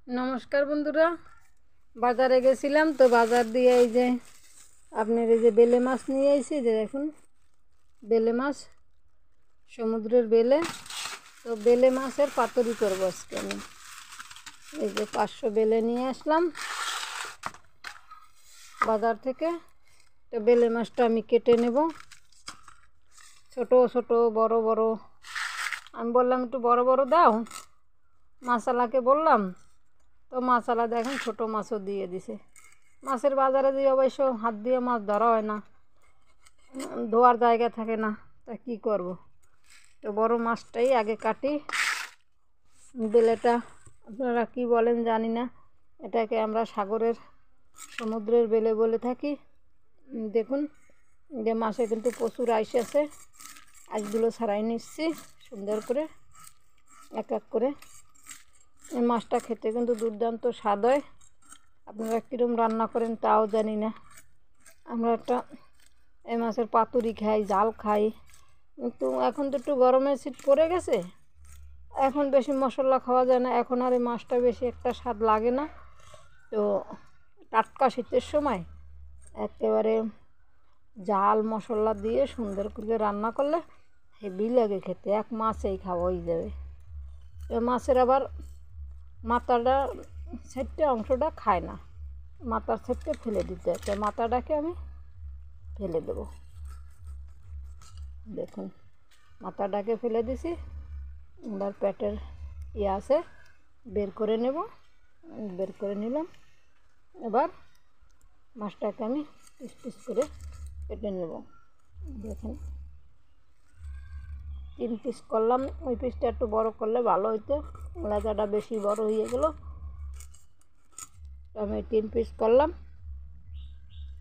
নমস্কার বন্ধুরা, বাজারে গেছিলাম তো বাজার দিয়ে এই যে আপনার এই যে বেলে মাছ নিয়ে এসেছি। যে দেখুন বেলে মাছ, সমুদ্রের বেলে। তো বেলে মাছের পাতুরি করবো আজকে আমি। এই যে 500 বেলে নিয়ে আসলাম বাজার থেকে। তো বেলে মাছটা আমি কেটে নেব, ছোট ছোট বড় বড়। আমি বললাম একটু বড় বড় দাও, মশলাকে বললাম। তো মশলা দেখেন ছোটো মাছও দিয়ে দিছে। মাছের বাজারে দিয়ে অবশ্য হাত দিয়ে মাছ ধরা হয় না, ধোয়ার জায়গা থাকে না, তা কী করব। তো বড় মাছটাই আগে কাটি। বেলেটা আপনারা কি বলেন জানি না, এটাকে আমরা সাগরের সমুদ্রের বেলে বলে থাকি। দেখুন যে মাছে কিন্তু প্রচুর আইস আছে। আইসগুলো ছাড়াই নিচ্ছি সুন্দর করে এক এক করে। এই মাছটা খেতে কিন্তু দুর্দান্ত স্বাদ হয়। আপনারা কীরকম রান্না করেন তাও জানি না। আমরা একটা এই মাছের পাতুরি খাই, জাল খাই, কিন্তু এখন তো একটু গরমের শীত পড়ে গেছে, এখন বেশি মশলা খাওয়া যায় না। এখন আর এই মাছটা বেশি একটা স্বাদ লাগে না। তো টাটকা শীতের সময় একেবারে জাল মশলা দিয়ে সুন্দর করে রান্না করলে হেভি লাগে খেতে, এক মাছেই খাওয়া হয়ে যাবে। তো মাছের আবার মাথাটা সাইডটা অংশটা খায় না, মাথার সাইডটা ফেলে দিতে হয়। তো মাথাটাকে আমি ফেলে দেবো। দেখুন মাথাটাকে ফেলে দিছি, এবার পেটের আছে বের করে নেব। বের করে নিলাম। এবার মাছটাকে আমি পিস পিস করে কেটে নেব। দেখুন 3 পিস করলাম, ওই পিসটা একটু বড় করলে ভালো হইতো, লেজাটা বেশি বড় হয়ে গেল। আমি 3 পিস করলাম।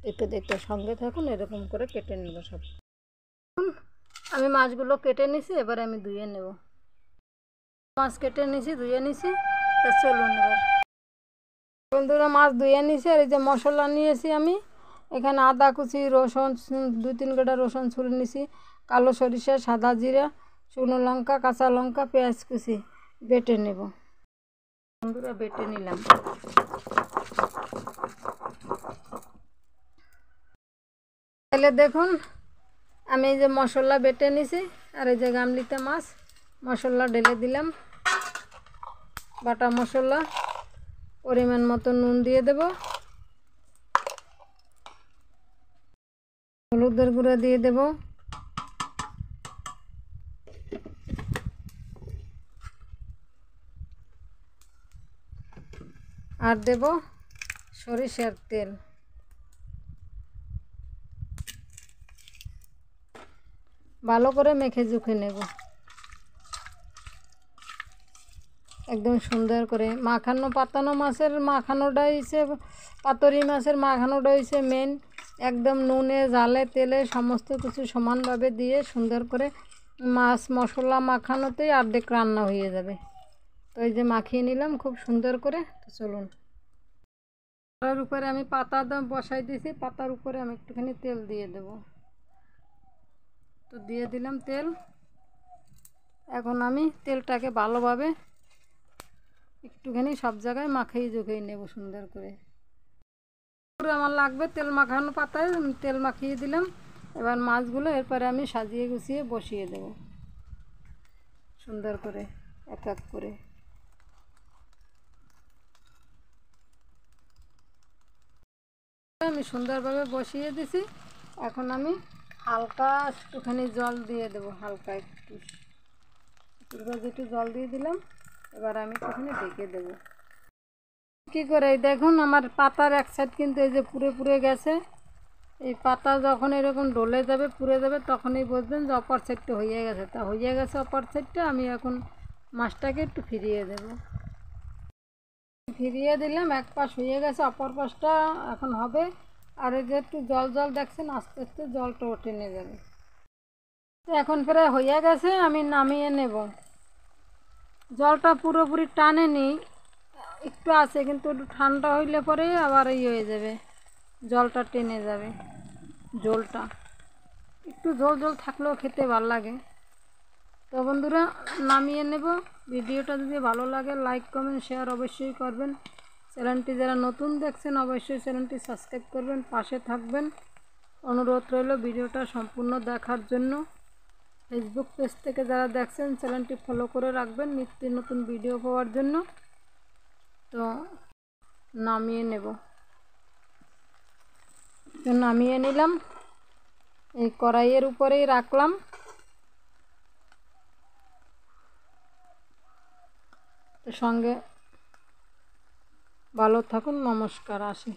দেখতে দেখতে সঙ্গে থাকুন, এরকম করে কেটে নেব সব। আমি মাছগুলো কেটে নিছি, এবার আমি ধুয়ে নেব। মাছ কেটে নিছি, ধুয়ে নিছি। তা চলুন এবার বন্ধুরা, মাছ ধুয়ে নিছি। আর এই যে মশলা নিয়েছি আমি, এখানে আদা কুচি, রসুন 2-3 গাঁটা রসুন ছুলে নিছি, কালো সরিষা, সাদা জিরা, শুকনো লঙ্কা, কাঁচা লঙ্কা, পেঁয়াজ কুচি বেটে নেব। বন্ধুরা বেটে নিলাম। তাহলে দেখুন আমি এই যে মশলা বেটে নিছি, আর এই যে গামলিতে মাছ মশলা ঢেলে দিলাম। বাটা মশলা, পরিমাণ মতো নুন দিয়ে দেব, হলুদের গুঁড়া দিয়ে দেব, আর দেব সরিষার তেল। ভালো করে মেখে জুখে নেব, একদম সুন্দর করে মাখানো। পাতানো মাছের মাখানোটা হইছে, পাতুরি মাছের মাখানোটা হইছে মেন। একদম নুনে জালে তেলে সমস্ত কিছু সমানভাবে দিয়ে সুন্দর করে মাছ মশলা মাখানোতেই অর্ধেক রান্না হয়ে যাবে। তো এই যে মাখিয়ে নিলাম খুব সুন্দর করে। তো চলুন, তার উপরে আমি পাতা বসাই দিয়েছি, পাতার উপরে আমি একটুখানি তেল দিয়ে দেব। তো দিয়ে দিলাম তেল। এখন আমি তেলটাকে ভালোভাবে একটুখানি সব জায়গায় মাখিয়ে জুখিয়ে নেব সুন্দর করে। আমার লাগবে তেল মাখানো পাতায়, তেল মাখিয়ে দিলাম। এবার মাছগুলো এরপরে আমি সাজিয়ে গুছিয়ে বসিয়ে দেব সুন্দর করে এক এক করে। আমি সুন্দরভাবে বসিয়ে দিছি। এখন আমি হালকা একটুখানি জল দিয়ে দেব, হালকা একটু একটু জল দিয়ে দিলাম। এবার আমি একটুখানি ঢেকে দেবো। কী করে দেখুন আমার পাতার এক সাইড কিন্তু এই যে পুড়ে পুড়ে গেছে। এই পাতা যখন এরকম ডলে যাবে, পুড়ে যাবে, তখনই বুঝবেন যে অপর সাইডটা হয়ে গেছে। তা হয়ে গেছে অপর সাইডটা। আমি এখন মাছটাকে একটু ফিরিয়ে দেব। ফিরিয়ে দিলাম, এক পাশ হয়ে গেছে, অপর পাশটা এখন হবে। আর এই যে একটু জল জল দেখছেন, আস্তে আস্তে জলটা উঠে নিয়ে যাবে। তো এখন প্রায় হয়ে গেছে, আমি নামিয়ে নেব। জলটা পুরোপুরি টানেনি, একটু আছে, কিন্তু একটু ঠান্ডা হইলে পরে আবার হয়ে যাবে, জলটা টেনে যাবে। ঝোলটা একটু ঝোল ঝোল থাকলেও খেতে ভালো লাগে। তো বন্ধুরা নামিয়ে নেব। ভিডিওটা যদি ভালো লাগে লাইক কমেন্ট শেয়ার অবশ্যই করবেন। চ্যানেলটি যারা নতুন দেখছেন অবশ্যই চ্যানেলটি সাবস্ক্রাইব করবেন, পাশে থাকবেন। অনুরোধ রইল ভিডিওটা সম্পূর্ণ দেখার জন্য। ফেসবুক পেজ থেকে যারা দেখছেন চ্যানেলটি ফলো করে রাখবেন নিত্য নতুন ভিডিও পাওয়ার জন্য। তো নামিয়ে নেব, তো নামিয়ে নিলাম, এই কড়াইয়ের উপরেই রাখলাম। তো সঙ্গে ভালো থাকুন, নমস্কার, আসি।